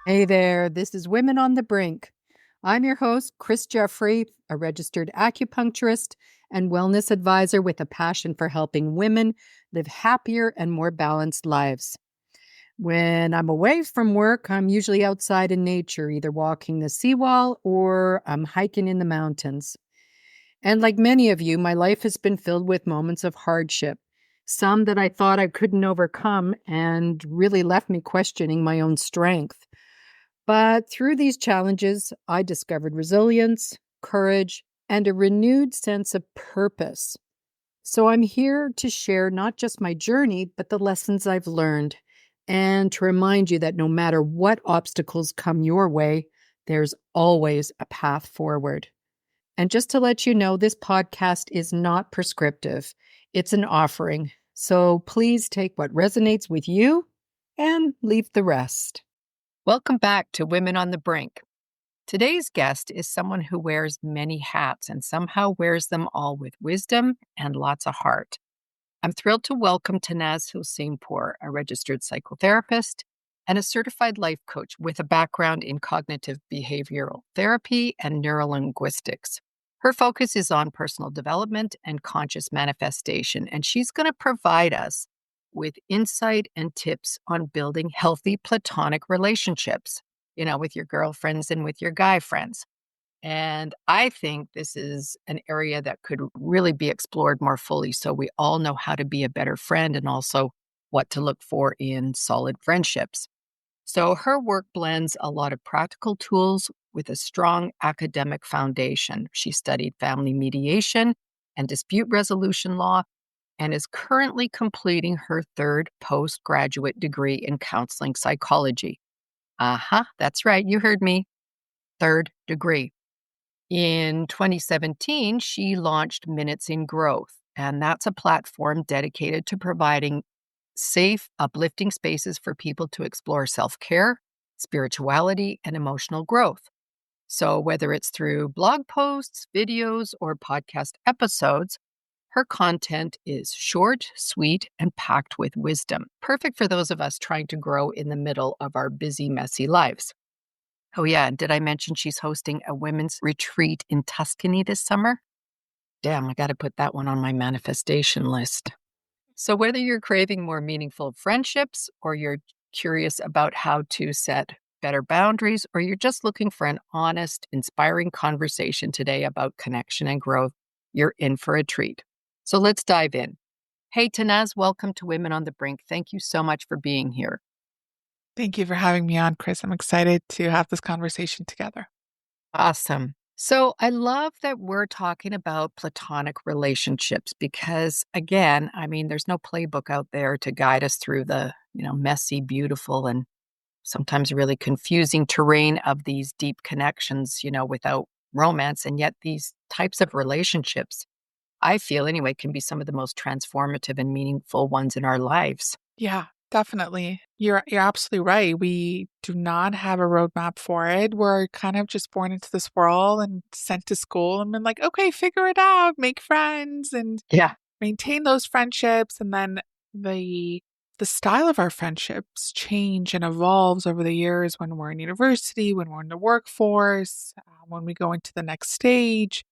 Hey there, this is Women on the Brink. I'm your host, Chris Jeffrey, a registered acupuncturist and wellness advisor with a passion for helping women live happier and more balanced lives. When I'm away from work, I'm usually outside in nature, either walking the seawall or I'm hiking in the mountains. And like many of you, my life has been filled with moments of hardship, some that I thought I couldn't overcome and really left me questioning my own strength. But through these challenges, I discovered resilience, courage, and a renewed sense of purpose. So I'm here to share not just my journey, but the lessons I've learned, and to remind you that no matter what obstacles come your way, there's always a path forward. And just to let you know, this podcast is not prescriptive, it's an offering. So please take what resonates with you and leave the rest. Welcome back to Women on the Brink. Today's guest is someone who wears many hats and somehow wears them all with wisdom and lots of heart. I'm thrilled to welcome Tannaz Hosseinpour, a registered psychotherapist and a certified life coach with a background in cognitive behavioral therapy and neurolinguistics. Her focus is on personal development and conscious manifestation, and she's going to provide us with insight and tips on building healthy platonic relationships, with your girlfriends and with your guy friends. And I think this is an area that could really be explored more fully so we all know how to be a better friend and also what to look for in solid friendships. So her work blends a lot of practical tools with a strong academic foundation. She studied family mediation and dispute resolution law and is currently completing her third postgraduate degree in counseling psychology. That's right, you heard me. Third degree. In 2017, she launched Minutes in Growth, and that's a platform dedicated to providing safe, uplifting spaces for people to explore self-care, spirituality, and emotional growth. So whether it's through blog posts, videos, or podcast episodes, her content is short, sweet, and packed with wisdom, perfect for those of us trying to grow in the middle of our busy, messy lives. Oh, yeah. Did I mention she's hosting a women's retreat in Tuscany this summer? Damn, I got to put that one on my manifestation list. So, whether you're craving more meaningful friendships, or you're curious about how to set better boundaries, or you're just looking for an honest, inspiring conversation today about connection and growth, you're in for a treat. So, let's dive in. Hey, Tannaz, welcome to Women on the Brink. Thank you so much for being here. Thank you for having me on, Chris. I'm excited to have this conversation together. Awesome. So I love that we're talking about platonic relationships because, again, there's no playbook out there to guide us through the, messy, beautiful, and sometimes really confusing terrain of these deep connections, without romance. And yet these types of relationships, I feel anyway, can be some of the most transformative and meaningful ones in our lives. Yeah, definitely. You're absolutely right. We do not have a roadmap for it. We're kind of just born into this world and sent to school and been like, okay, figure it out, make friends and Yeah. maintain those friendships. And then the style of our friendships change and evolves over the years when we're in university, when we're in the workforce, when we go into the next stage.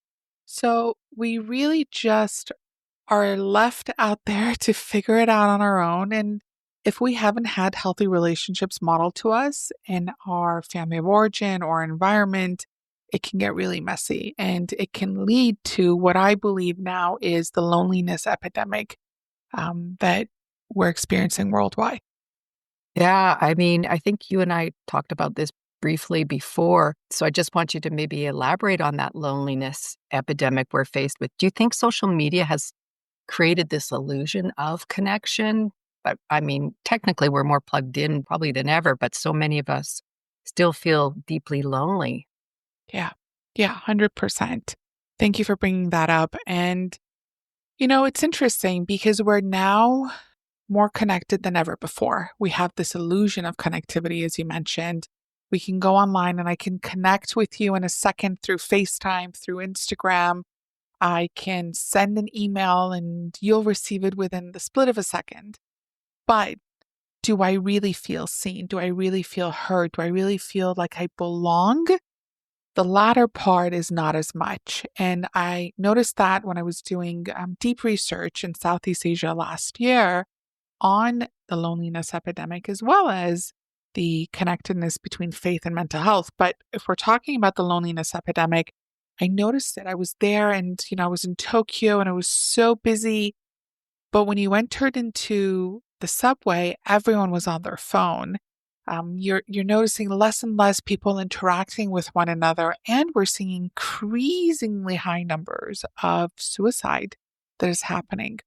So we really just are left out there to figure it out on our own. And if we haven't had healthy relationships modeled to us in our family of origin or environment, it can get really messy and it can lead to what I believe now is the loneliness epidemic that we're experiencing worldwide. Yeah. I think you and I talked about this briefly before. So I just want you to maybe elaborate on that loneliness epidemic we're faced with. Do you think social media has created this illusion of connection? But technically, we're more plugged in probably than ever, but so many of us still feel deeply lonely. Yeah. Yeah, 100%. Thank you for bringing that up. And, it's interesting because we're now more connected than ever before. We have this illusion of connectivity, as you mentioned. We can go online and I can connect with you in a second through FaceTime, through Instagram. I can send an email and you'll receive it within the split of a second. But do I really feel seen? Do I really feel heard? Do I really feel like I belong? The latter part is not as much. And I noticed that when I was doing deep research in Southeast Asia last year on the loneliness epidemic, as well as the connectedness between faith and mental health. But if we're talking about the loneliness epidemic, I noticed it. I was there and, I was in Tokyo and I was so busy. But when you entered into the subway, everyone was on their phone. You're noticing less and less people interacting with one another, and we're seeing increasingly high numbers of suicide that is happening.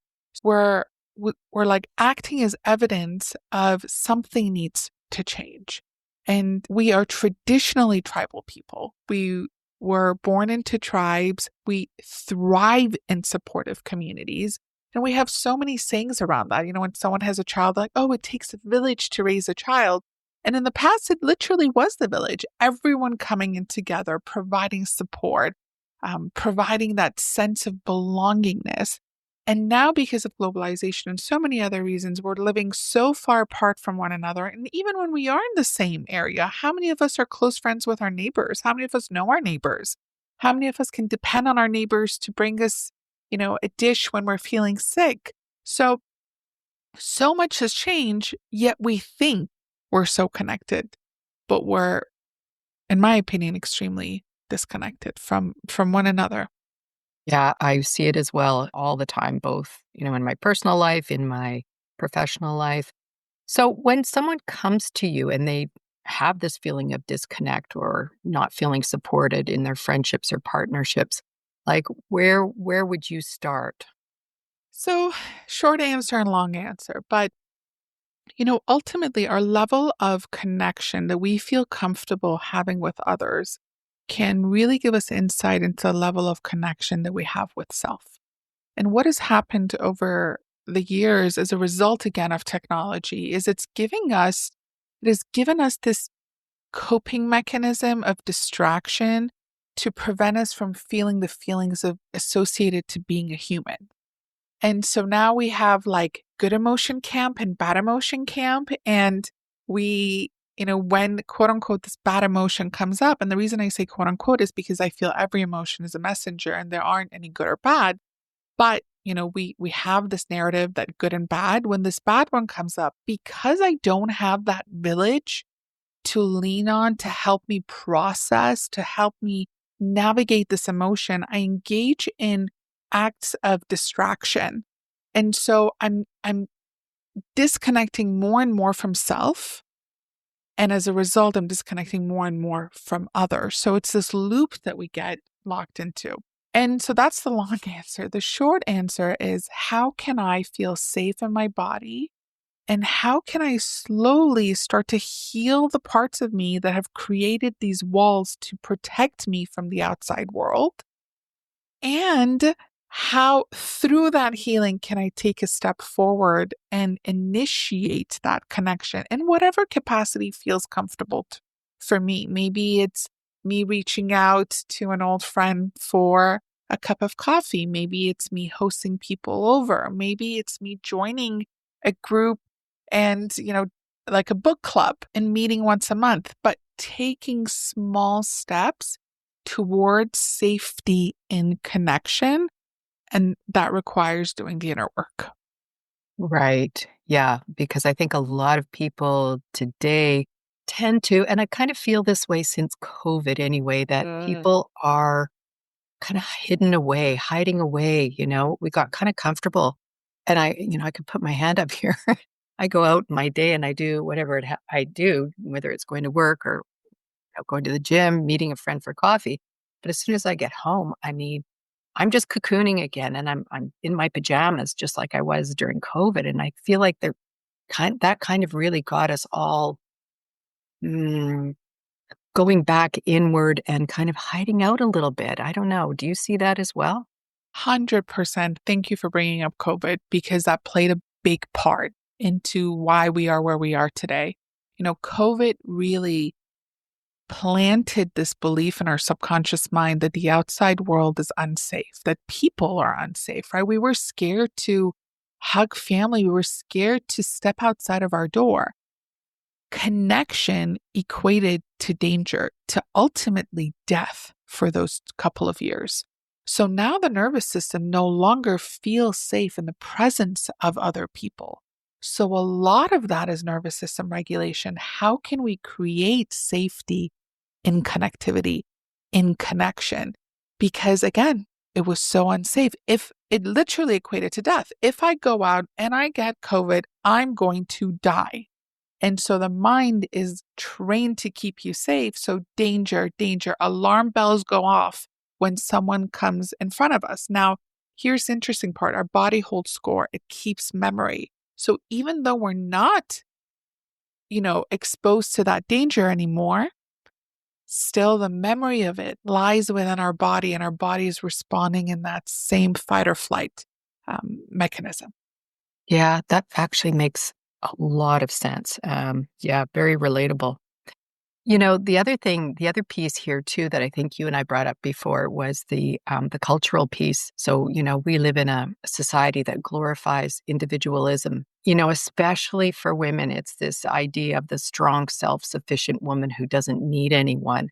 We're we're like acting as evidence of something needs to change, and we are traditionally tribal people. We were born into tribes. We thrive in supportive communities. And we have so many sayings around that. When someone has a child, like, oh, it takes a village to raise a child. And in the past, it literally was the village, everyone coming in together, providing support, providing that sense of belongingness. And now, because of globalization and so many other reasons, we're living so far apart from one another. And even when we are in the same area, how many of us are close friends with our neighbors? How many of us know our neighbors? How many of us can depend on our neighbors to bring us a dish when we're feeling sick? So much has changed, yet we think we're so connected, but we're, in my opinion, extremely disconnected from one another. Yeah, I see it as well all the time, both, in my personal life, in my professional life. So when someone comes to you and they have this feeling of disconnect or not feeling supported in their friendships or partnerships, like where would you start? So, short answer and long answer, but ultimately, our level of connection that we feel comfortable having with others can really give us insight into the level of connection that we have with self. And what has happened over the years as a result, again, of technology is it has given us this coping mechanism of distraction to prevent us from feeling the feelings of associated to being a human. And so now we have like good emotion camp and bad emotion camp. And when quote unquote this bad emotion comes up, and the reason I say quote unquote is because I feel every emotion is a messenger and there aren't any good or bad. But, we have this narrative that good and bad. When this bad one comes up, because I don't have that village to lean on to help me process, to help me navigate this emotion, I engage in acts of distraction. And so I'm disconnecting more and more from self. And as a result, I'm disconnecting more and more from others. So it's this loop that we get locked into. And so that's the long answer. The short answer is, how can I feel safe in my body? And how can I slowly start to heal the parts of me that have created these walls to protect me from the outside world? And how, through that healing, can I take a step forward and initiate that connection in whatever capacity feels comfortable for me? Maybe it's me reaching out to an old friend for a cup of coffee. Maybe it's me hosting people over. Maybe it's me joining a group and, like a book club and meeting once a month, but taking small steps towards safety and connection. And that requires doing the inner work. Right. Yeah, because I think a lot of people today tend to, and I kind of feel this way since COVID anyway, that people are kind of hidden away, hiding away, we got kind of comfortable. And I could put my hand up here. I go out in my day and I do whatever I do, whether it's going to work or going to the gym, meeting a friend for coffee. But as soon as I get home, I'm just cocooning again, and I'm in my pajamas just like I was during COVID. And I feel like that kind of really got us all mm, going back inward and kind of hiding out a little bit. I don't know. Do you see that as well? 100%. Thank you for bringing up COVID, because that played a big part into why we are where we are today. COVID really planted this belief in our subconscious mind that the outside world is unsafe, that people are unsafe, right? We were scared to hug family. We were scared to step outside of our door. Connection equated to danger, to ultimately death for those couple of years. So now the nervous system no longer feels safe in the presence of other people. So a lot of that is nervous system regulation. How can we create safety in connectivity, in connection? Because again, it was so unsafe. If it literally equated to death, if I go out and I get COVID, I'm going to die. And so the mind is trained to keep you safe. So danger, danger, alarm bells go off when someone comes in front of us. Now, here's the interesting part. Our body holds score. It keeps memory. So even though we're not, exposed to that danger anymore, still the memory of it lies within our body, and our body is responding in that same fight or flight mechanism. Yeah, that actually makes a lot of sense. Yeah, very relatable. The other piece here too that I think you and I brought up before was the cultural piece. So, we live in a society that glorifies individualism. Especially for women, it's this idea of the strong, self-sufficient woman who doesn't need anyone.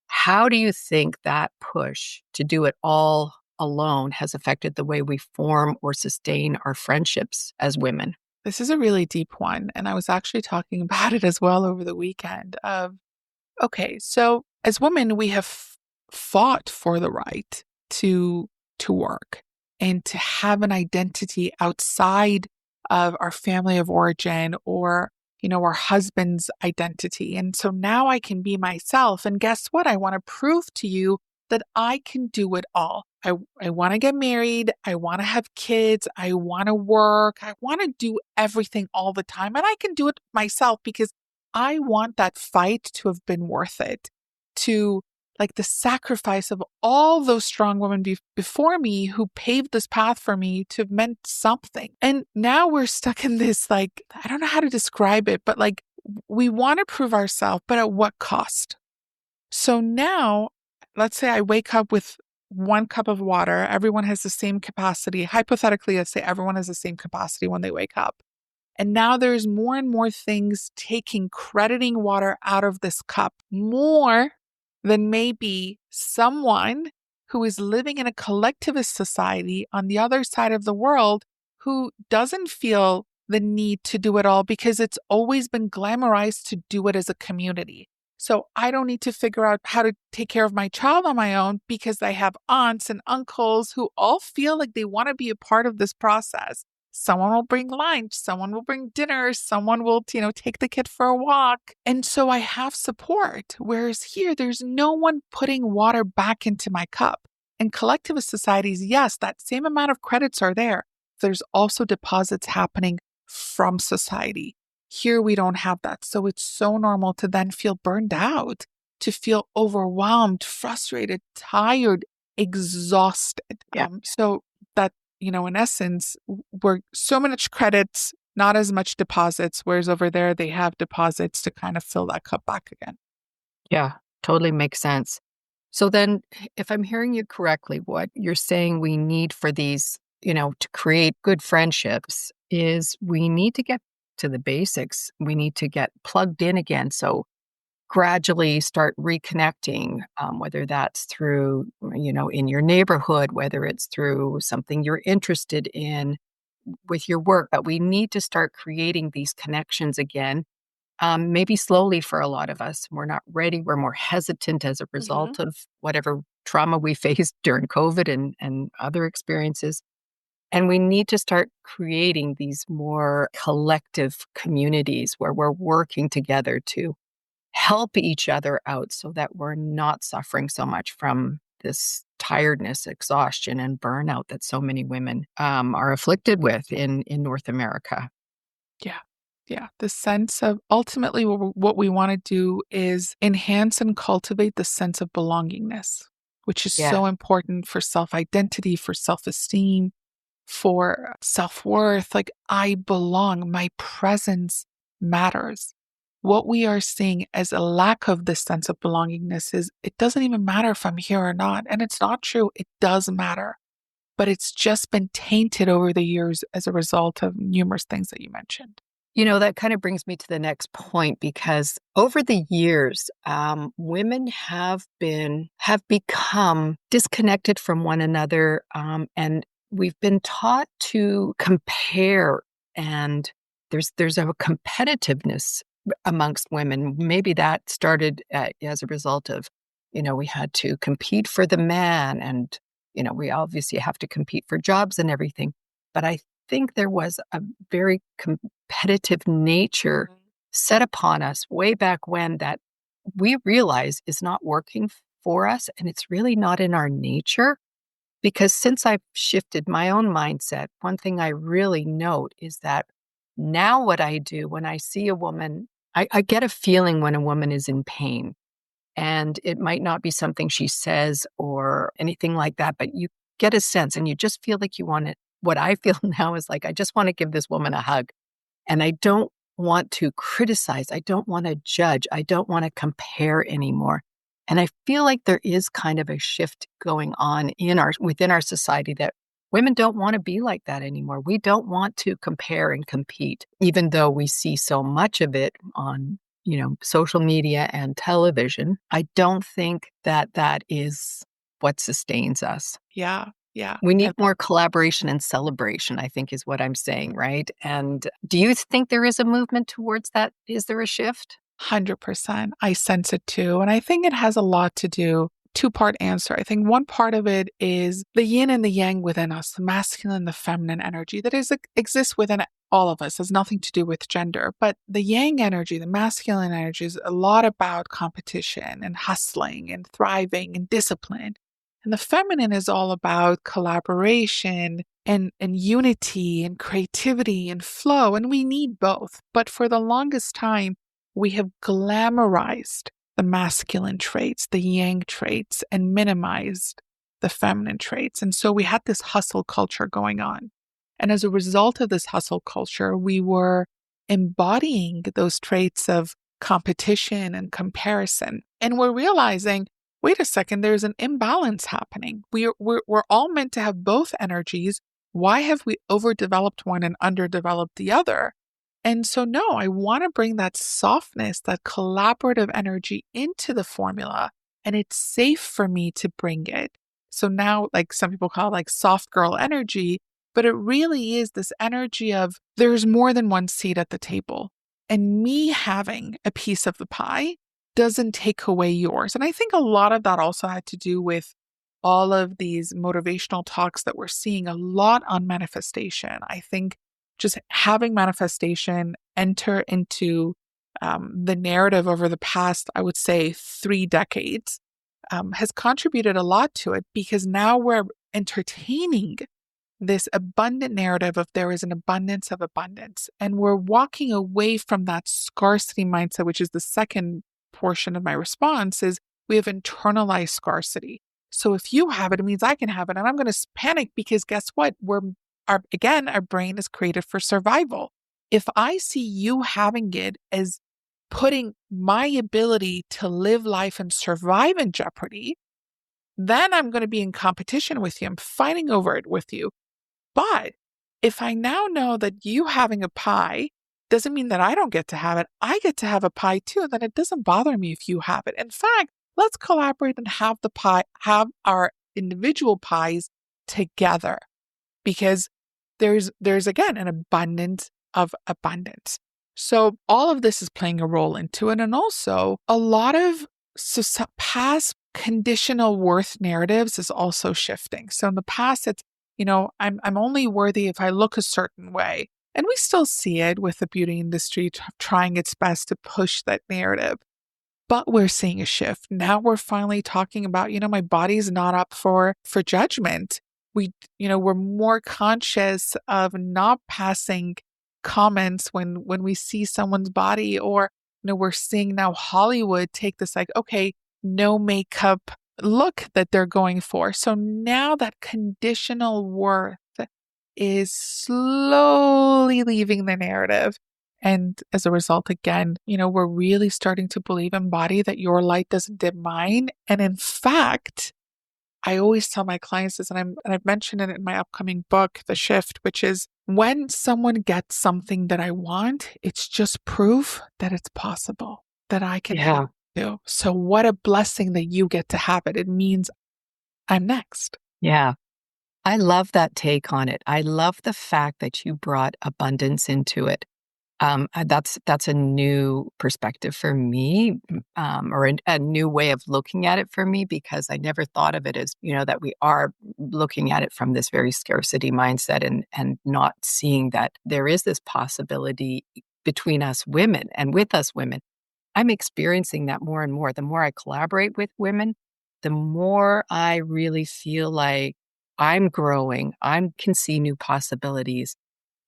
How do you think that push to do it all alone has affected the way we form or sustain our friendships as women? This is a really deep one. And I was actually talking about it as well over the weekend of, okay, so as women, we have fought for the right to work and to have an identity outside of our family of origin or our husband's identity. And so now I can be myself. And guess what? I want to prove to you that I can do it all. I want to get married. I want to have kids. I want to work. I want to do everything all the time. And I can do it myself because I want that fight to have been worth it, to like the sacrifice of all those strong women before me who paved this path for me to have meant something. And now we're stuck in this, like, I don't know how to describe it, but like we want to prove ourselves, but at what cost? So now, let's say I wake up with 1 cup of water. Everyone has the same capacity. Hypothetically, let's say everyone has the same capacity when they wake up. And now there's more and more things crediting water out of this cup, more than maybe someone who is living in a collectivist society on the other side of the world who doesn't feel the need to do it all because it's always been glamorized to do it as a community. So I don't need to figure out how to take care of my child on my own because I have aunts and uncles who all feel like they want to be a part of this process. Someone will bring lunch, someone will bring dinner, someone will, take the kid for a walk. And so I have support. Whereas here, there's no one putting water back into my cup. In collectivist societies, yes, that same amount of credits are there. There's also deposits happening from society. Here, we don't have that. So it's so normal to then feel burned out, to feel overwhelmed, frustrated, tired, exhausted. Yeah. So that, in essence, we're so much credits, not as much deposits, whereas over there they have deposits to kind of fill that cup back again. Yeah, totally makes sense. So then, if I'm hearing you correctly, what you're saying we need for these, to create good friendships is we need to get to the basics. We need to get plugged in again. So gradually start reconnecting, whether that's through, in your neighborhood, whether it's through something you're interested in with your work. But we need to start creating these connections again. Maybe slowly for a lot of us. We're not ready. We're more hesitant as a Mm-hmm. result of whatever trauma we faced during COVID and other experiences. And we need to start creating these more collective communities where we're working together to help each other out so that we're not suffering so much from this tiredness, exhaustion, and burnout that so many women are afflicted with in North America. Yeah. Yeah. The sense of ultimately what we want to do is enhance and cultivate the sense of belongingness, which is Yeah. so important for self identity, for self esteem, for self worth. Like, I belong, my presence matters. What we are seeing as a lack of this sense of belongingness is it doesn't even matter if I'm here or not. And it's not true. It does matter. but it's just been tainted over the years as a result of numerous things that you mentioned. That kind of brings me to the next point because over the years, women have become disconnected from one another, and we've been taught to compare, and there's a competitiveness amongst women. Maybe that started as a result of, we had to compete for the man, and we obviously have to compete for jobs and everything. But I think there was a very competitive nature set upon us way back when that we realize is not working for us, and it's really not in our nature. Because since I've shifted my own mindset, one thing I really note is that now what I do when I see a woman, I get a feeling when a woman is in pain. And it might not be something she says or anything like that, but you get a sense and you just feel like you want it. What I feel now is like, I just want to give this woman a hug. And I don't want to criticize. I don't want to judge. I don't want to compare anymore. And I feel like there is kind of a shift going on within our society that women don't want to be like that anymore. We don't want to compare and compete, even though we see so much of it on social media and television. I don't think that is what sustains us. Yeah, yeah. We need more collaboration and celebration, I think is what I'm saying, right? And do you think there is a movement towards that? Is there a shift? 100%. I sense it too. And I think it has a lot to do, two-part answer. I think one part of it is the yin and the yang within us, the masculine, the feminine energy that exists within all of us. It has nothing to do with gender. But the yang energy, the masculine energy, is a lot about competition and hustling and thriving and discipline. And the feminine is all about collaboration and unity and creativity and flow. And we need both. But for the longest time, we have glamorized the masculine traits, the yang traits, and minimized the feminine traits. And so we had this hustle culture going on. And as a result of this hustle culture, we were embodying those traits of competition and comparison. And we're realizing, wait a second, there's an imbalance happening. We're all meant to have both energies. Why have we overdeveloped one and underdeveloped the other? And so, no, I want to bring that softness, that collaborative energy into the formula, and it's safe for me to bring it. So now, like some people call it like soft girl energy, but it really is this energy of there's more than one seat at the table. And me having a piece of the pie doesn't take away yours. And I think a lot of that also had to do with all of these motivational talks that we're seeing a lot on manifestation. I think just having manifestation enter into the narrative over the past, I would say, 3 decades has contributed a lot to it because now we're entertaining this abundant narrative of there is an abundance of abundance. And we're walking away from that scarcity mindset, which is the second portion of my response, is we have internalized scarcity. So if you have it, it means I can have it. And I'm going to panic because guess what? Our brain is created for survival. If I see you having it as putting my ability to live life and survive in jeopardy, then I'm going to be in competition with you. I'm fighting over it with you. But if I now know that you having a pie doesn't mean that I don't get to have it, I get to have a pie too, then it doesn't bother me if you have it. In fact, let's collaborate and have the pie, have our individual pies together because there's again an abundance of abundance. So all of this is playing a role into it. And also a lot of past conditional worth narratives is also shifting. So in the past, it's, I'm only worthy if I look a certain way. And we still see it with the beauty industry trying its best to push that narrative. But we're seeing a shift. Now we're finally talking about, my body's not up for judgment. We're more conscious of not passing comments when we see someone's body, or, we're seeing now Hollywood take this like, okay, no makeup look that they're going for. So now that conditional worth is slowly leaving the narrative. And as a result, again, we're really starting to believe and embody that your light doesn't dim mine. And in fact, I always tell my clients this, and I've mentioned it in my upcoming book, The Shift, which is when someone gets something that I want, it's just proof that it's possible, that I can have Yeah. it too. So what a blessing that you get to have it. It means I'm next. Yeah. I love that take on it. I love the fact that you brought abundance into it. That's a new perspective for me, or a new way of looking at it for me, because I never thought of it as, that we are looking at it from this very scarcity mindset, and not seeing that there is this possibility between us women and with us women. I'm experiencing that more and more. The more I collaborate with women, the more I really feel like I'm growing. I can see new possibilities.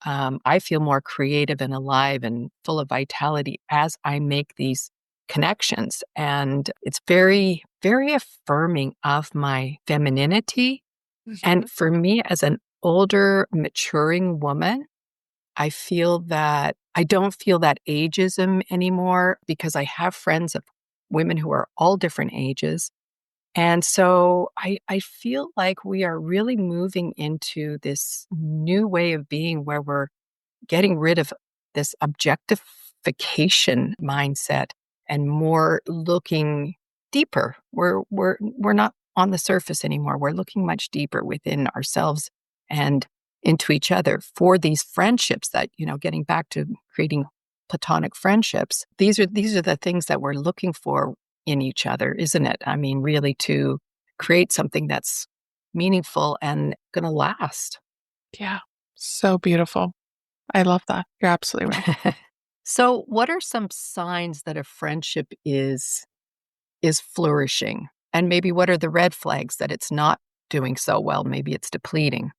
I feel more creative and alive and full of vitality as I make these connections. And it's very, very affirming of my femininity. Mhm. And for me, as an older, maturing woman, I feel that I don't feel that ageism anymore, because I have friends of women who are all different ages. And so I feel like we are really moving into this new way of being, where we're getting rid of this objectification mindset and more looking deeper. We're not on the surface anymore. We're looking much deeper within ourselves and into each other for these friendships that, getting back to creating platonic friendships. These are the things that we're looking for in each other, isn't it? I mean, really, to create something that's meaningful and going to last. Yeah. So beautiful. I love that. You're absolutely right. So, what are some signs that a friendship is flourishing? And maybe what are the red flags that it's not doing so well? Maybe it's depleting.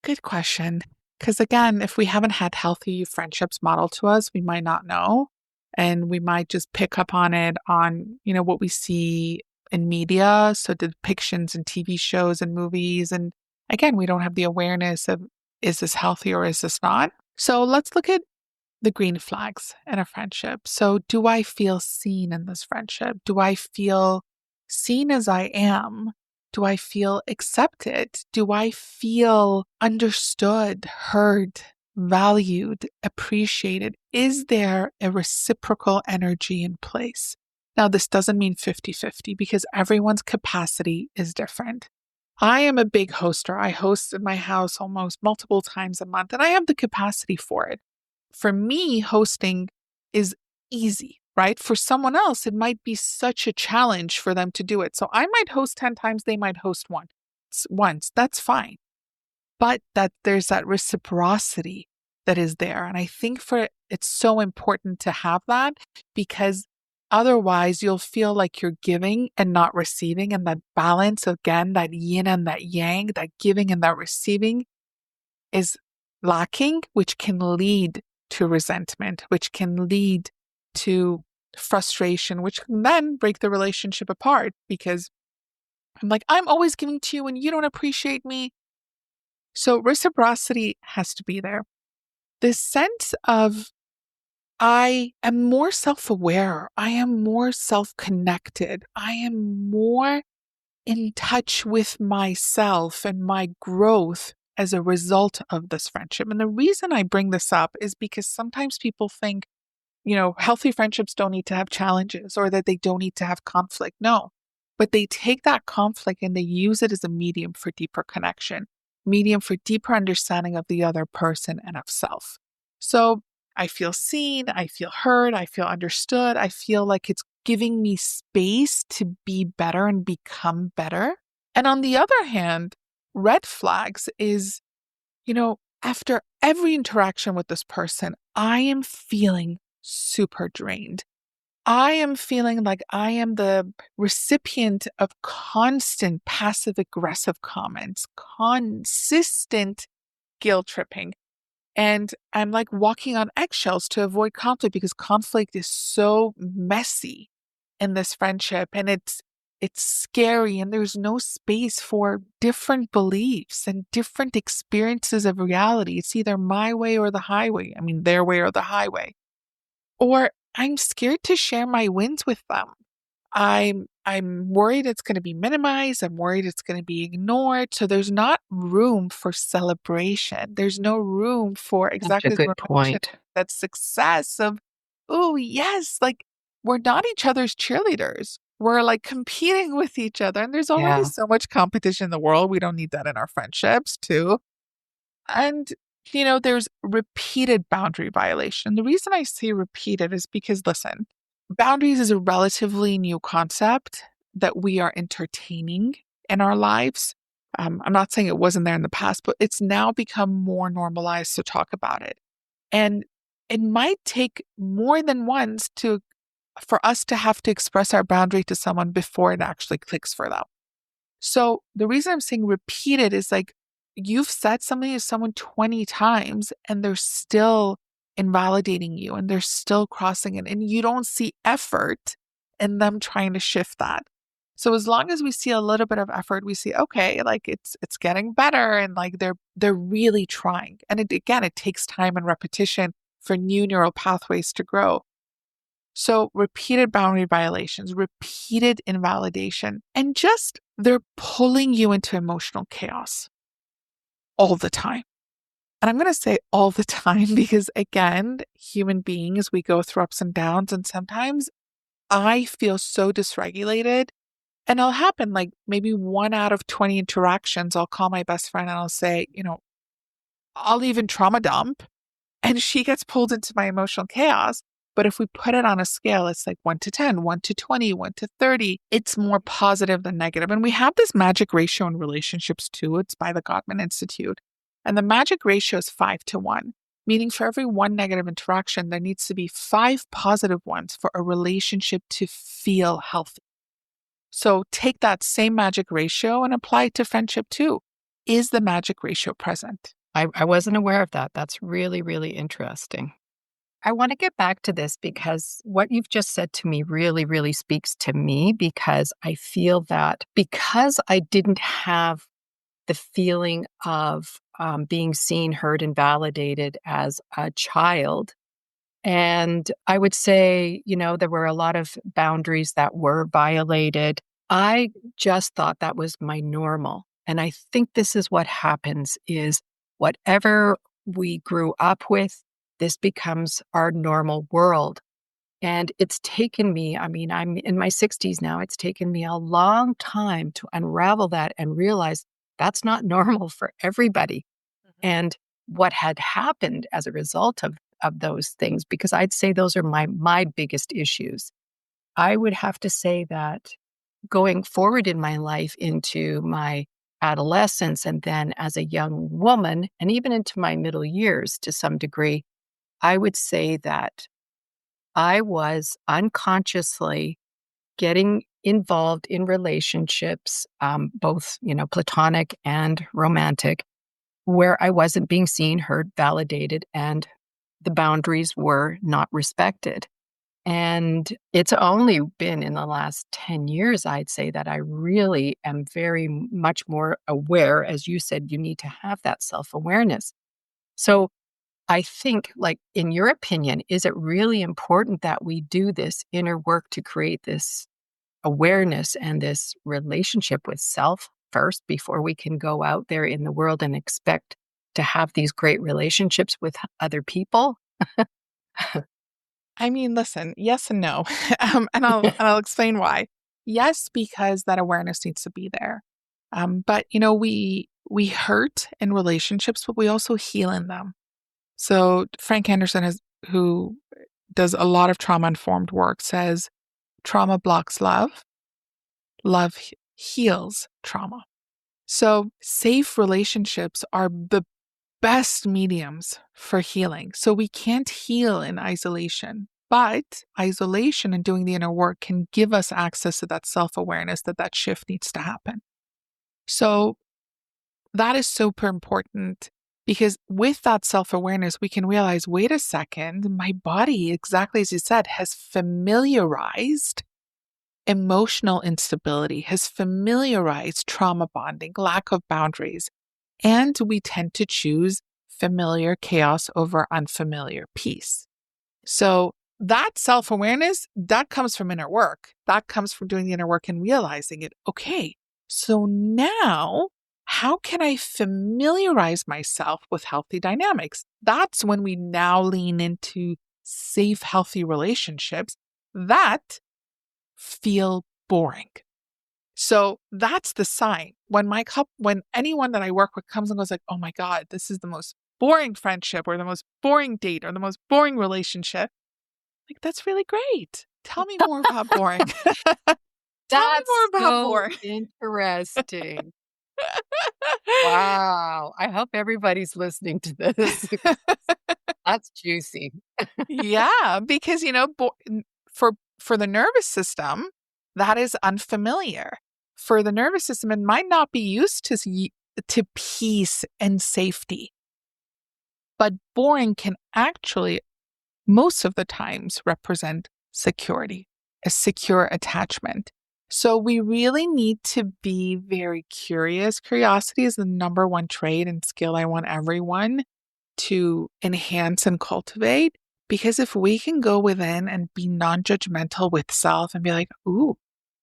Good question. Because again, if we haven't had healthy friendships modeled to us, we might not know. And we might just pick up on it on, what we see in media. So the depictions in TV shows and movies. And again, we don't have the awareness of, is this healthy or is this not? So let's look at the green flags in a friendship. So do I feel seen in this friendship? Do I feel seen as I am? Do I feel accepted? Do I feel understood, heard, valued, appreciated? Is there a reciprocal energy in place? Now, this doesn't mean 50-50, because everyone's capacity is different. I am a big hoster. I host in my house almost multiple times a month, and I have the capacity for it. For me, hosting is easy, right? For someone else, it might be such a challenge for them to do it. So I might host 10 times, they might host once. That's fine. But that there's that reciprocity that is there. And I think it's so important to have that, because otherwise you'll feel like you're giving and not receiving. And that balance, again, that yin and that yang, that giving and that receiving is lacking, which can lead to resentment, which can lead to frustration, which can then break the relationship apart, because I'm like, I'm always giving to you and you don't appreciate me. So reciprocity has to be there. This sense of I am more self aware, I am more self connected, I am more in touch with myself and my growth as a result of this friendship. And the reason I bring this up is because sometimes people think, healthy friendships don't need to have challenges, or that they don't need to have conflict. No, but they take that conflict and they use it as a medium for deeper connection, medium for deeper understanding of the other person and of self. So I feel seen, I feel heard, I feel understood, I feel like it's giving me space to be better and become better. And on the other hand, red flags is, after every interaction with this person, I am feeling super drained. I am feeling like I am the recipient of constant passive aggressive comments, consistent guilt tripping. And I'm like walking on eggshells to avoid conflict, because conflict is so messy in this friendship, and it's scary, and there's no space for different beliefs and different experiences of reality. It's either my way or the highway. I mean, their way or the highway. Or I'm scared to share my wins with them. I'm worried it's going to be minimized. I'm worried it's going to be ignored. So there's not room for celebration. There's no room for Such a exactly as good you mentioned, point. that success of, oh, yes, like we're not each other's cheerleaders. We're like competing with each other. And there's already Yeah. so much competition in the world. We don't need that in our friendships, too. And, there's repeated boundary violation. The reason I say repeated is because, listen, boundaries is a relatively new concept that we are entertaining in our lives. I'm not saying it wasn't there in the past, but it's now become more normalized to talk about it. And it might take more than once for us to have to express our boundary to someone before it actually clicks for them. So the reason I'm saying repeated is like you've said something to someone 20 times and they're still invalidating you and they're still crossing it and you don't see effort in them trying to shift that. So as long as we see a little bit of effort, we see, okay, like it's getting better and like they're really trying. And again, it takes time and repetition for new neural pathways to grow. So repeated boundary violations, repeated invalidation, and just they're pulling you into emotional chaos all the time. And I'm going to say all the time because, again, human beings, we go through ups and downs. And sometimes I feel so dysregulated. And it'll happen like maybe 1 out of 20 interactions. I'll call my best friend and I'll say, I'll even trauma dump and she gets pulled into my emotional chaos. But if we put it on a scale, it's like 1 to 10, 1 to 20, 1 to 30. It's more positive than negative. And we have this magic ratio in relationships too. It's by the Gottman Institute. And the magic ratio is 5 to 1, meaning for every one negative interaction, there needs to be 5 positive ones for a relationship to feel healthy. So take that same magic ratio and apply it to friendship too. Is the magic ratio present? I wasn't aware of that. That's really, really interesting. I want to get back to this because what you've just said to me really, really speaks to me because I feel that because I didn't have the feeling of being seen, heard, and validated as a child. And I would say, there were a lot of boundaries that were violated. I just thought that was my normal. And I think this is what happens is whatever we grew up with, this becomes our normal world. And it's taken me, I mean, I'm in my 60s now. It's taken me a long time to unravel that and realize that's not normal for everybody. And what had happened as a result of those things, because I'd say those are my biggest issues. I would have to say that going forward in my life into my adolescence and then as a young woman and even into my middle years to some degree, I would say that I was unconsciously getting involved in relationships, both, platonic and romantic, where I wasn't being seen, heard, validated, and the boundaries were not respected. And it's only been in the last 10 years, I'd say, that I really am very much more aware. As you said, you need to have that self-awareness. So I think, like, in your opinion, is it really important that we do this inner work to create this awareness and this relationship with self first before we can go out there in the world and expect to have these great relationships with other people? I mean, listen, yes and no. And I'll explain why. Yes, because that awareness needs to be there. But we hurt in relationships, but we also heal in them. So Frank Anderson who does a lot of trauma informed work, says trauma blocks love, love heals trauma. So safe relationships are the best mediums for healing. So we can't heal in isolation, but isolation and doing the inner work can give us access to that self-awareness that shift needs to happen. So that is super important because with that self-awareness, we can realize, wait a second, my body, exactly as you said, has familiarized emotional instability, has familiarized trauma bonding, lack of boundaries. And we tend to choose familiar chaos over unfamiliar peace. So that self-awareness, that comes from inner work. That comes from doing the inner work and realizing it. Okay, so now how can I familiarize myself with healthy dynamics? That's when we now lean into safe, healthy relationships that feel boring. So that's the sign. When anyone that I work with comes and goes like, "Oh my God, this is the most boring friendship or the most boring date or the most boring relationship." Like, that's really great. Tell me more about boring. Tell me more That's about so boring. interesting. Wow. I hope everybody's listening to this. That's juicy. Yeah, because for the nervous system, that is unfamiliar. For the nervous system, it might not be used to peace and safety, but boring can actually most of the times represent security, a secure attachment. So we really need to be very curious. Curiosity is the number one trait and skill I want everyone to enhance and cultivate. Because if we can go within and be non-judgmental with self and be like, ooh,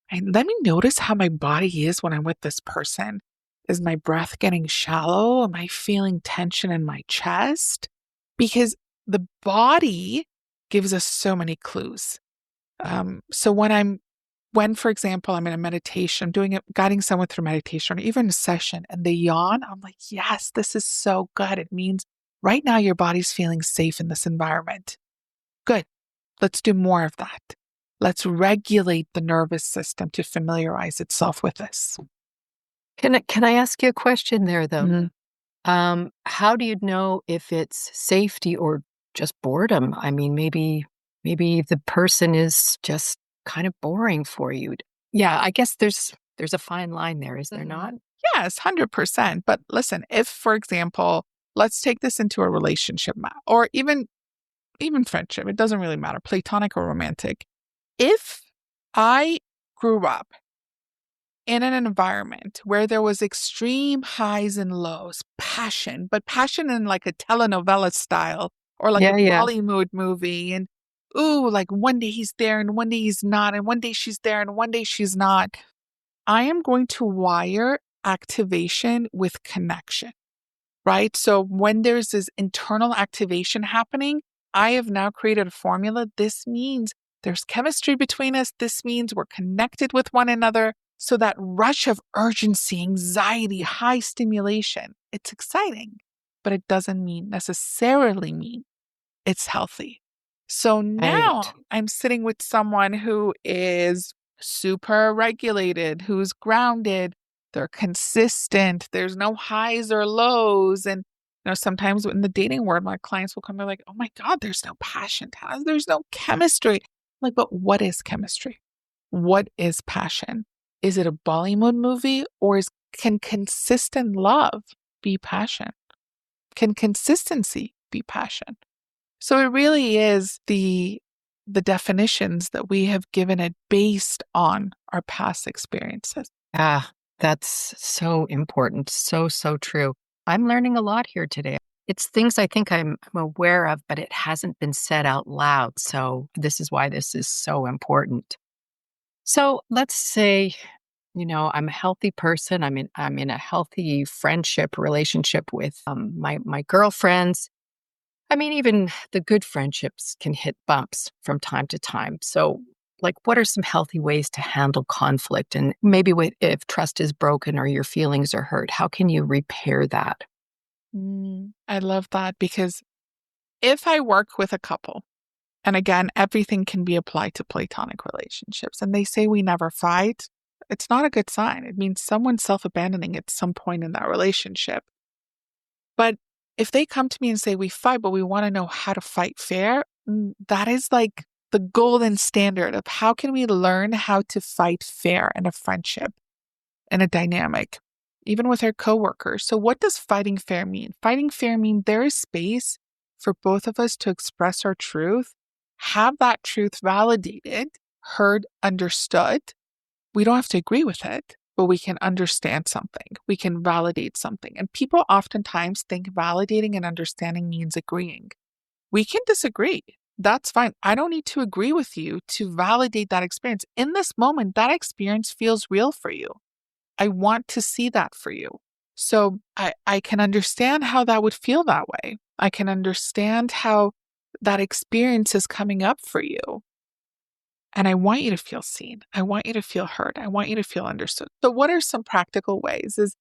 and let me notice how my body is when I'm with this person. Is my breath getting shallow? Am I feeling tension in my chest? Because the body gives us so many clues. So when, for example, I'm in a meditation, doing it, guiding someone through meditation, or even a session, and they yawn, I'm like, yes, this is so good. It means right now your body's feeling safe in this environment. Good. Let's do more of that. Let's regulate the nervous system to familiarize itself with this. Can I ask you a question there though? Mhm. How do you know if it's safety or just boredom? I mean, maybe the person is just kind of boring for you. Yeah, I guess there's a fine line there, is there not? Mhm. Yes, 100%. But listen, if, for example, let's take this into a relationship or even friendship, it doesn't really matter, platonic or romantic. If I grew up in an environment where there was extreme highs and lows, passion, but passion in like a telenovela style or like a Yeah, yeah. Bollywood movie. And ooh, like one day he's there and one day he's not, and one day she's there and one day she's not. I am going to wire activation with connection, right? So when there's this internal activation happening, I have now created a formula. This means there's chemistry between us. This means we're connected with one another. So that rush of urgency, anxiety, high stimulation, it's exciting, but it doesn't necessarily mean it's healthy. So now Right. I'm sitting with someone who is super regulated, who's grounded, they're consistent, there's no highs or lows. And sometimes in the dating world, my clients will come and be like, oh my God, there's no passion, Taz, there's no chemistry. I'm like, but what is chemistry? What is passion? Is it a Bollywood movie or can consistent love be passion? Can consistency be passion? So it really is the definitions that we have given it based on our past experiences. Ah, that's so important. So, so true. I'm learning a lot here today. It's things I think I'm aware of, but it hasn't been said out loud. So, this is why this is so important. So, let's say, I'm a healthy person. I'm in a healthy friendship relationship with my girlfriends. I mean, even the good friendships can hit bumps from time to time. So, like, what are some healthy ways to handle conflict? And maybe if trust is broken or your feelings are hurt, how can you repair that? I love that because if I work with a couple, and again, everything can be applied to platonic relationships, and they say we never fight, it's not a good sign. It means someone's self abandoning at some point in that relationship. But if they come to me and say we fight, but we want to know how to fight fair, that is like the golden standard of how can we learn how to fight fair in a friendship, in a dynamic, even with our coworkers. So what does fighting fair mean? Fighting fair means there is space for both of us to express our truth, have that truth validated, heard, understood. We don't have to agree with it, but we can understand something. We can validate something. And people oftentimes think validating and understanding means agreeing. We can disagree. That's fine. I don't need to agree with you to validate that experience. In this moment, that experience feels real for you. I want to see that for you. So I can understand how that would feel that way. I can understand how that experience is coming up for you. And I want you to feel seen. I want you to feel heard. I want you to feel understood. So what are some practical ways is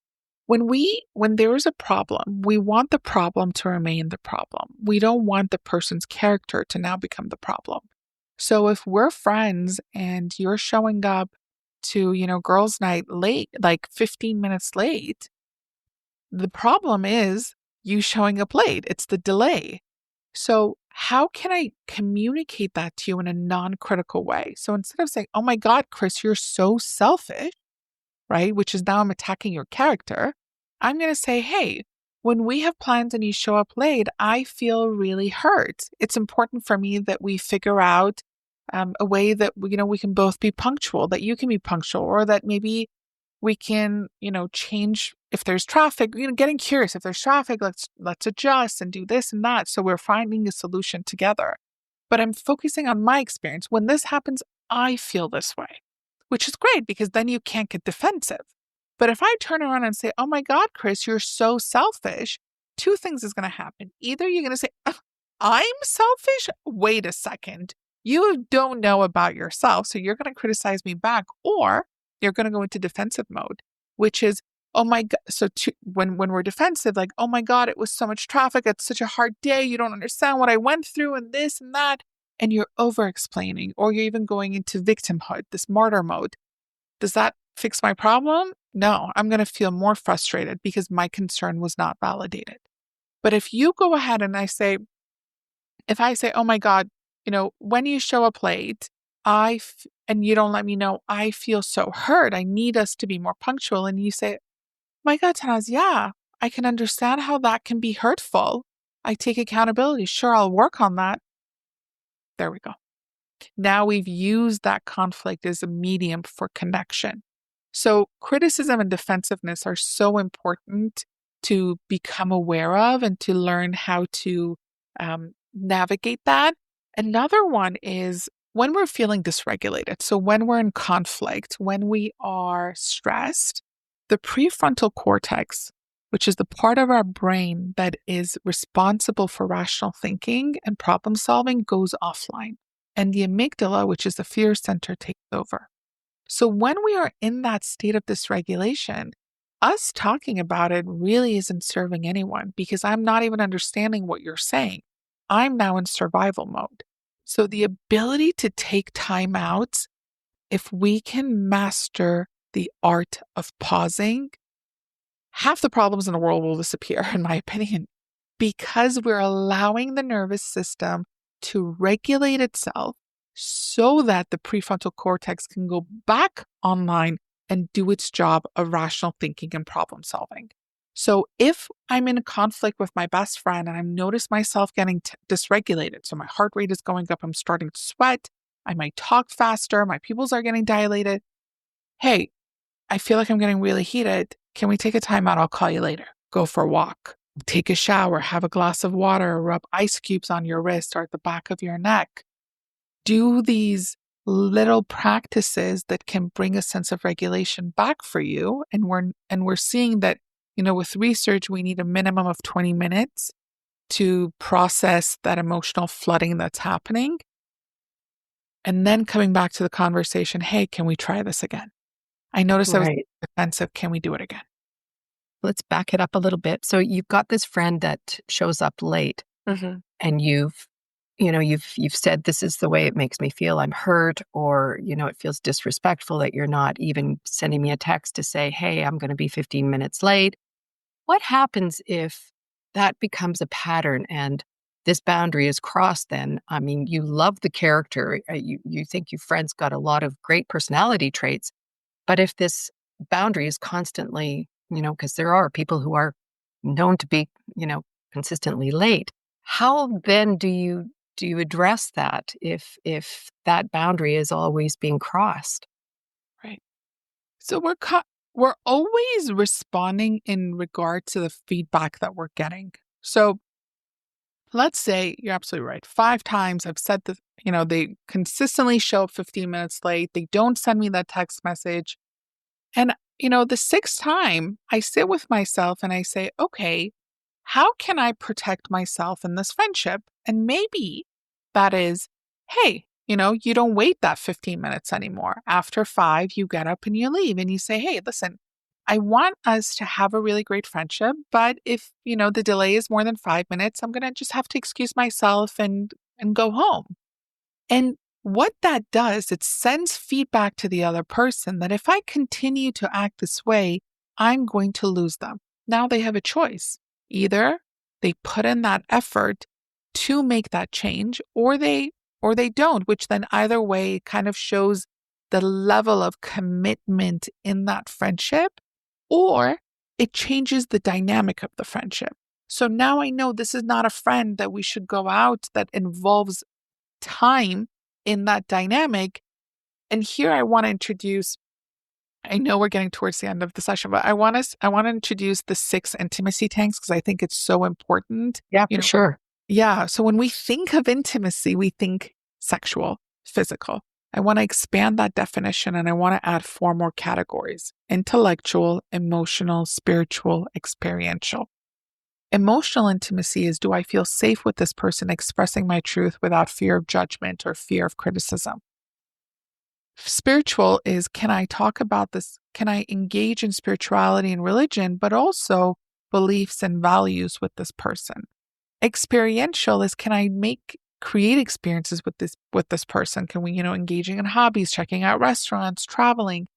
when there is a problem, we want the problem to remain the problem. We don't want the person's character to now become the problem. So if we're friends and you're showing up to, girls' night late, like 15 minutes late, the problem is you showing up late. It's the delay. So, how can I communicate that to you in a non critical way? So, instead of saying, oh my God, Chris, you're so selfish, right? Which is now I'm attacking your character. I'm going to say, hey, when we have plans and you show up late, I feel really hurt. It's important for me that we figure out a way that we can both be punctual, that you can be punctual, or that maybe we can, change if there's traffic, getting curious. If there's traffic, let's adjust and do this and that. So we're finding a solution together. But I'm focusing on my experience. When this happens, I feel this way, which is great because then you can't get defensive. But if I turn around and say, oh my God, Chris, you're so selfish, two things is going to happen. Either you're going to say, I'm selfish? Wait a second. You don't know about yourself, so you're going to criticize me back, or you're going to go into defensive mode, which is, oh my God. So when we're defensive, like, oh my God, it was so much traffic. It's such a hard day. You don't understand what I went through and this and that. And you're over explaining, or you're even going into victimhood, this martyr mode. Does that fix my problem? No, I'm going to feel more frustrated because my concern was not validated. But if you go ahead and if I say, oh my God, when you show up late, and you don't let me know, I feel so hurt. I need us to be more punctual. And you say, my God, Tannaz, yeah, I can understand how that can be hurtful. I take accountability. Sure, I'll work on that. There we go. Now we've used that conflict as a medium for connection. So criticism and defensiveness are so important to become aware of and to learn how to navigate that. Another one is when we're feeling dysregulated. So when we're in conflict, when we are stressed, the prefrontal cortex, which is the part of our brain that is responsible for rational thinking and problem solving, goes offline. And the amygdala, which is the fear center, takes over. So when we are in that state of dysregulation, us talking about it really isn't serving anyone because I'm not even understanding what you're saying. I'm now in survival mode. So the ability to take time out, if we can master the art of pausing, half the problems in the world will disappear, in my opinion, because we're allowing the nervous system to regulate itself so that the prefrontal cortex can go back online and do its job of rational thinking and problem solving. So if I'm in a conflict with my best friend and I notice myself getting dysregulated, so my heart rate is going up, I'm starting to sweat, I might talk faster, my pupils are getting dilated. Hey, I feel like I'm getting really heated. Can we take a time out? I'll call you later. Go for a walk. Take a shower, have a glass of water, rub ice cubes on your wrist or at the back of your neck. Do these little practices that can bring a sense of regulation back for you. And we're seeing that, with research, we need a minimum of 20 minutes to process that emotional flooding that's happening. And then coming back to the conversation, hey, can we try this again? I noticed I was defensive. Can we do it again? Let's back it up a little bit. So you've got this friend that shows up late, and you've said, this is the way it makes me feel. I'm hurt, or, it feels disrespectful that you're not even sending me a text to say, hey, I'm going to be 15 minutes late. What happens if that becomes a pattern and this boundary is crossed then? I mean, you love the character. You think your friend's got a lot of great personality traits. But if this boundary is constantly, because there are people who are known to be, consistently late, how then do you address that if that boundary is always being crossed? Right. So we're always responding in regard to the feedback that we're getting. So let's say you're absolutely right. 5 times I've said that, they consistently show up 15 minutes late. They don't send me that text message. And, the sixth time I sit with myself and I say, okay, how can I protect myself in this friendship? And maybe that is, hey, you don't wait that 15 minutes anymore. After 5, you get up and you leave and you say, hey, listen, I want us to have a really great friendship, but if, the delay is more than 5 minutes, I'm going to just have to excuse myself and go home. And what that does, it sends feedback to the other person that if I continue to act this way, I'm going to lose them. Now they have a choice. Either they put in that effort to make that change, or they don't, which then either way kind of shows the level of commitment in that friendship, or it changes the dynamic of the friendship. So now I know this is not a friend that we should go out that involves time in that dynamic. And here I want to introduce, I know we're getting towards the end of the session, but I want to introduce the 6 intimacy tanks because I think it's so important. Yeah, for sure. Yeah. So when we think of intimacy, we think sexual, physical. I want to expand that definition and I want to add 4 more categories: intellectual, emotional, spiritual, experiential. Emotional intimacy is, do I feel safe with this person expressing my truth without fear of judgment or fear of criticism? Spiritual is, can I talk about this? Can I engage in spirituality and religion, but also beliefs and values with this person? Experiential is, can I create experiences with this person? Can we, engaging in hobbies, checking out restaurants, traveling?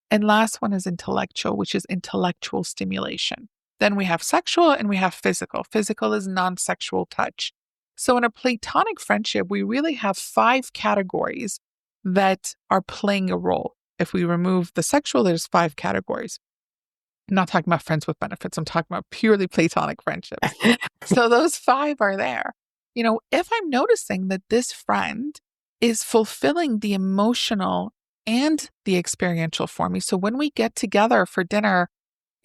And last one is intellectual, which is intellectual stimulation. Then we have sexual and we have physical. Physical is non-sexual touch. So in a Platonic friendship, we really have 5 categories that are playing a role. If we remove the sexual, there's 5 categories. I'm not talking about friends with benefits. I'm talking about purely Platonic friendships. So those 5 are there. If I'm noticing that this friend is fulfilling the emotional and the experiential for me. So when we get together for dinner,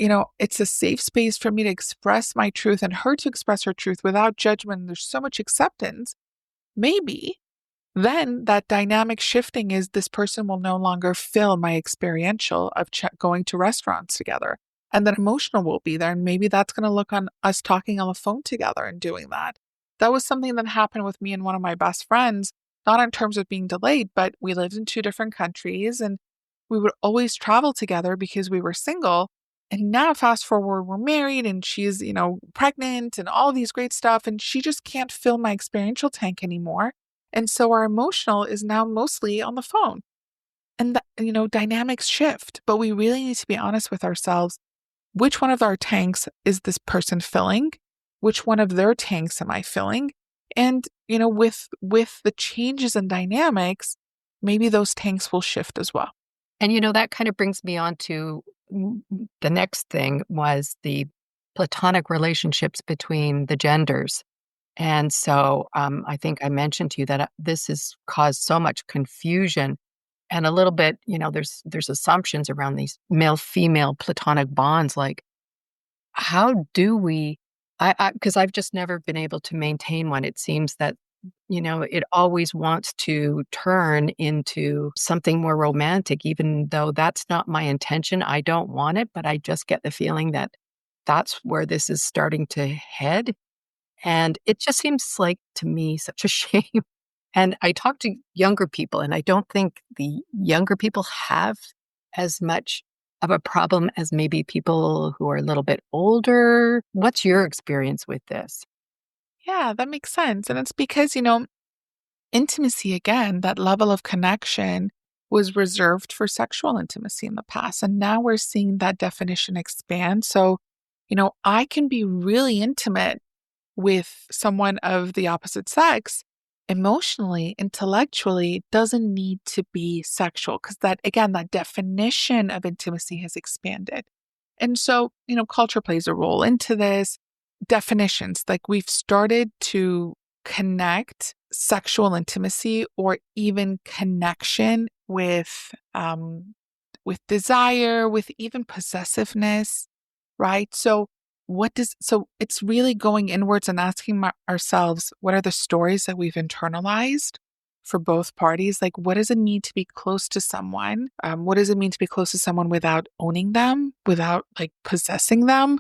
it's a safe space for me to express my truth and her to express her truth without judgment. There's so much acceptance. Maybe then that dynamic shifting is, this person will no longer fill my experiential of going to restaurants together. And then emotional will be there. And maybe that's going to look on us talking on the phone together and doing that. That was something that happened with me and one of my best friends, not in terms of being delayed, but we lived in 2 different countries and we would always travel together because we were single. And now fast forward, we're married and she's, pregnant and all these great stuff. And she just can't fill my experiential tank anymore. And so our emotional is now mostly on the phone. And, dynamics shift. But we really need to be honest with ourselves. Which one of our tanks is this person filling? Which one of their tanks am I filling? And, with the changes in dynamics, maybe those tanks will shift as well. And, that kind of brings me on to the next thing, was the platonic relationships between the genders. And so I think I mentioned to you that this has caused so much confusion and a little bit, there's assumptions around these male-female platonic bonds. Like, how do we, because I've just never been able to maintain one. It seems that, it always wants to turn into something more romantic, even though that's not my intention. I don't want it, but I just get the feeling that that's where this is starting to head. And it just seems like, to me, such a shame. And I talk to younger people, and I don't think the younger people have as much of a problem as maybe people who are a little bit older. What's your experience with this? Yeah, that makes sense. And it's because, intimacy, again, that level of connection was reserved for sexual intimacy in the past. And now we're seeing that definition expand. So, I can be really intimate with someone of the opposite sex emotionally, intellectually. It doesn't need to be sexual, because that, again, that definition of intimacy has expanded. And so, culture plays a role into this. Definitions, like, we've started to connect sexual intimacy or even connection with desire, with even possessiveness, right? So so it's really going inwards and asking ourselves, what are the stories that we've internalized for both parties? Like, what does it mean to be close to someone? What does it mean to be close to someone without owning them, without like possessing them?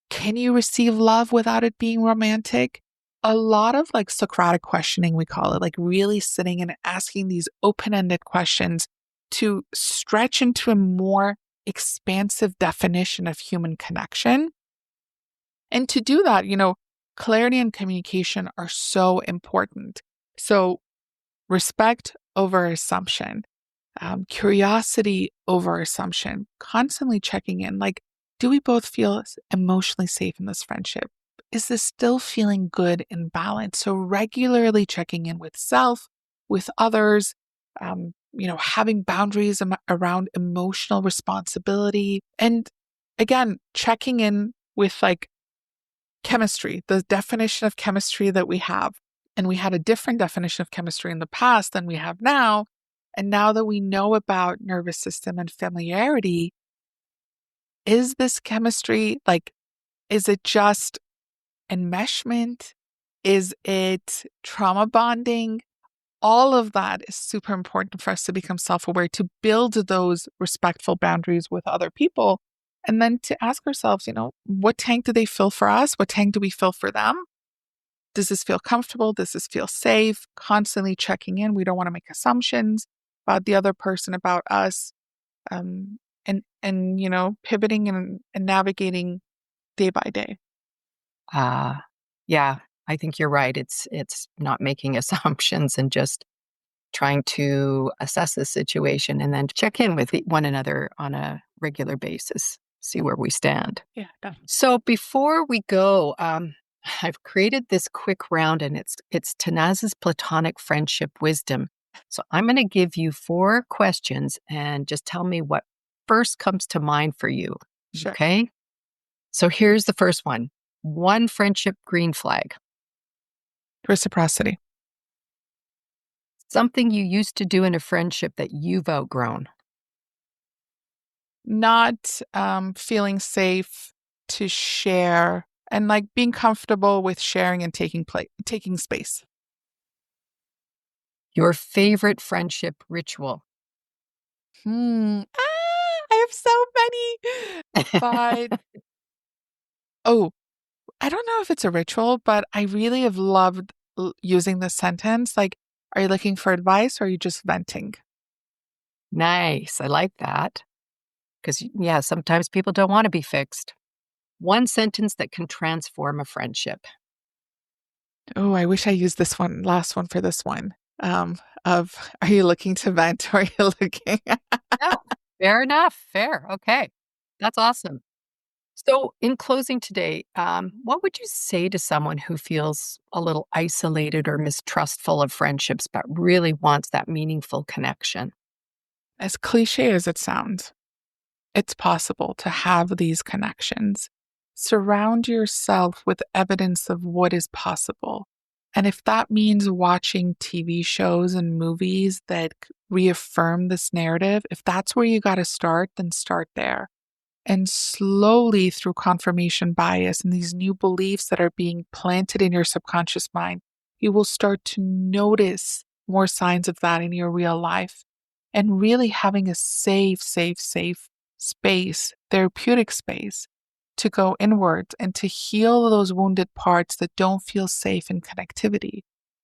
Can you receive love without it being romantic? A lot of like Socratic questioning, we call it, like really sitting and asking these open-ended questions to stretch into a more expansive definition of human connection. And to do that, clarity and communication are so important. So respect over assumption, curiosity over assumption, constantly checking in. Like, do we both feel emotionally safe in this friendship? Is this still feeling good and balanced? So regularly checking in with self, with others, having boundaries around emotional responsibility. And again, checking in with like chemistry, the definition of chemistry that we have. And we had a different definition of chemistry in the past than we have now. And now that we know about nervous system and familiarity, is this chemistry like, is it just enmeshment? Is it trauma bonding? All of that is super important for us to become self aware, to build those respectful boundaries with other people. And then to ask ourselves, what tank do they fill for us? What tank do we fill for them? Does this feel comfortable? Does this feel safe? Constantly checking in. We don't want to make assumptions about the other person, about us, and pivoting and navigating day by day. Yeah, I think you're right. It's not making assumptions and just trying to assess the situation and then check in with one another on a regular basis, see where we stand. Yeah, definitely. So before we go, I've created this quick round, and it's Tannaz's Platonic friendship wisdom. So I'm going to give you 4 questions and just tell me what first comes to mind for you. Sure. Okay. So here's the first one. One friendship green flag. Reciprocity. Something you used to do in a friendship that you've outgrown. Not feeling safe to share and like being comfortable with sharing and taking space. Your favorite friendship ritual. I have so many. But oh, I don't know if it's a ritual, but I really have loved using this sentence. Like, are you looking for advice or are you just venting? Nice. I like that. Because, yeah, sometimes people don't want to be fixed. One sentence that can transform a friendship. Oh, I wish I used this last one for this one. Of are you looking to vent or are you looking? Yeah, fair enough. Fair. Okay. That's awesome. So, in closing today, what would you say to someone who feels a little isolated or mistrustful of friendships, but really wants that meaningful connection? As cliche as it sounds, it's possible to have these connections. Surround yourself with evidence of what is possible. And if that means watching TV shows and movies that reaffirm this narrative, if that's where you got to start, then start there. And slowly, through confirmation bias and these new beliefs that are being planted in your subconscious mind, you will start to notice more signs of that in your real life. And really having a safe space, therapeutic space to go inward and to heal those wounded parts that don't feel safe in connectivity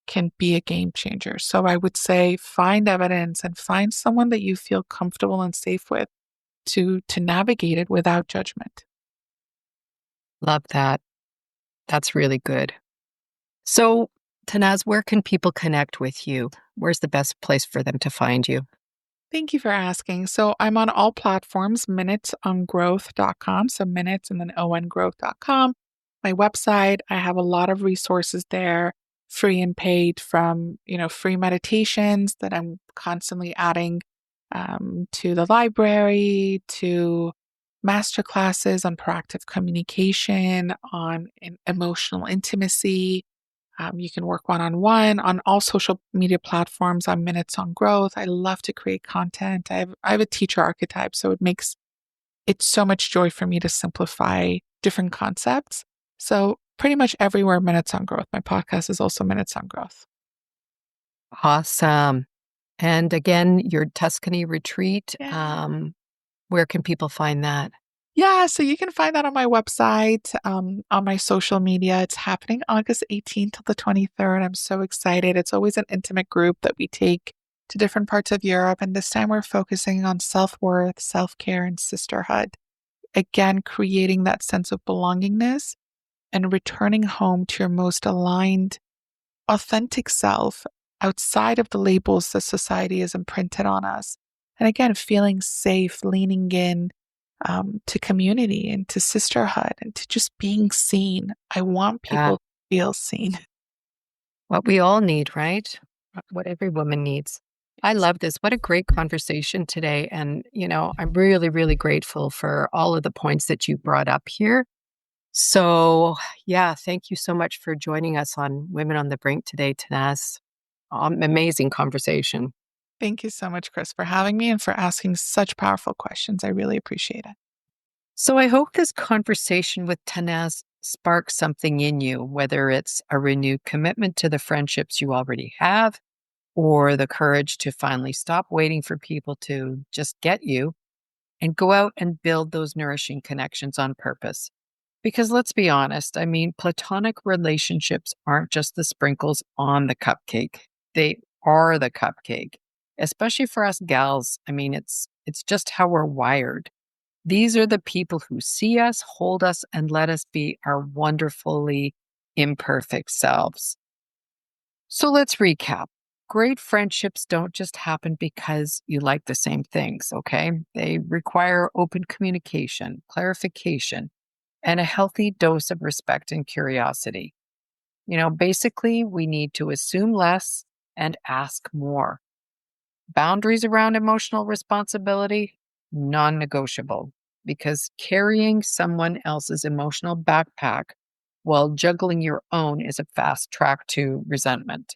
can be a game changer. So I would say find evidence and find someone that you feel comfortable and safe with to navigate it without judgment. Love that. That's really good. So, Tannaz, where can people connect with you? Where's the best place for them to find you? Thank you for asking. So I'm on all platforms, minutesongrowth.com. So minutes and then ongrowth.com. My website, I have a lot of resources there, free and paid, from, free meditations that I'm constantly adding to the library, to masterclasses on proactive communication, on emotional intimacy. You can work one-on-one on all social media platforms. I'm Minutes on Growth. I love to create content. I have a teacher archetype, so it makes it so much joy for me to simplify different concepts. So pretty much everywhere, Minutes on Growth. My podcast is also Minutes on Growth. Awesome. And again, your Tuscany retreat, Yeah. where can people find that? Yeah, so you can find that on my website, on my social media. It's happening August 18th till the 23rd. I'm so excited. It's always an intimate group that we take to different parts of Europe. And this time we're focusing on self-worth, self-care, and sisterhood. Again, creating that sense of belongingness and returning home to your most aligned, authentic self outside of the labels that society has imprinted on us. And again, feeling safe, leaning in to community and to sisterhood and to just being seen. I want Yeah. people to feel seen. What we all need, right? What every woman needs. I love this. What a great conversation today. And, I'm really, really grateful for all of the points that you brought up here. So, yeah, thank you so much for joining us on Women on the Brink today, Tannaz. Amazing conversation. Thank you so much, Chris, for having me and for asking such powerful questions. I really appreciate it. So I hope this conversation with Tannaz sparks something in you, whether it's a renewed commitment to the friendships you already have, or the courage to finally stop waiting for people to just get you and go out and build those nourishing connections on purpose. Because let's be honest, platonic relationships aren't just the sprinkles on the cupcake. They are the cupcake. Especially for us gals. It's just how we're wired. These are the people who see us, hold us, and let us be our wonderfully imperfect selves. So let's recap. Great friendships don't just happen because you like the same things, okay? They require open communication, clarification, and a healthy dose of respect and curiosity. Basically, we need to assume less and ask more. Boundaries around emotional responsibility, non negotiable, because carrying someone else's emotional backpack while juggling your own is a fast track to resentment.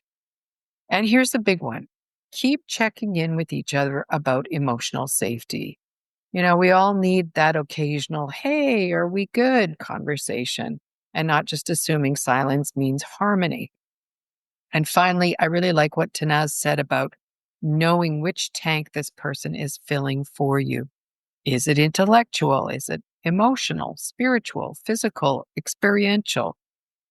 And here's the big one, keep checking in with each other about emotional safety. We all need that occasional, hey, are we good conversation, and not just assuming silence means harmony. And finally, I really like what Tannaz said about knowing which tank this person is filling for you. Is it intellectual? Is it emotional, spiritual, physical, experiential?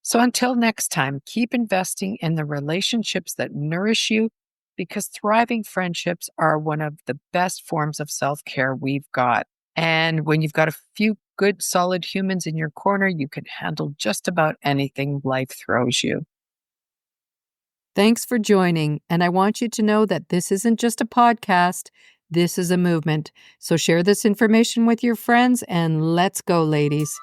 So until next time, keep investing in the relationships that nourish you because thriving friendships are one of the best forms of self-care we've got. And when you've got a few good, solid humans in your corner, you can handle just about anything life throws you. Thanks for joining. And I want you to know that this isn't just a podcast, this is a movement. So share this information with your friends and let's go, ladies.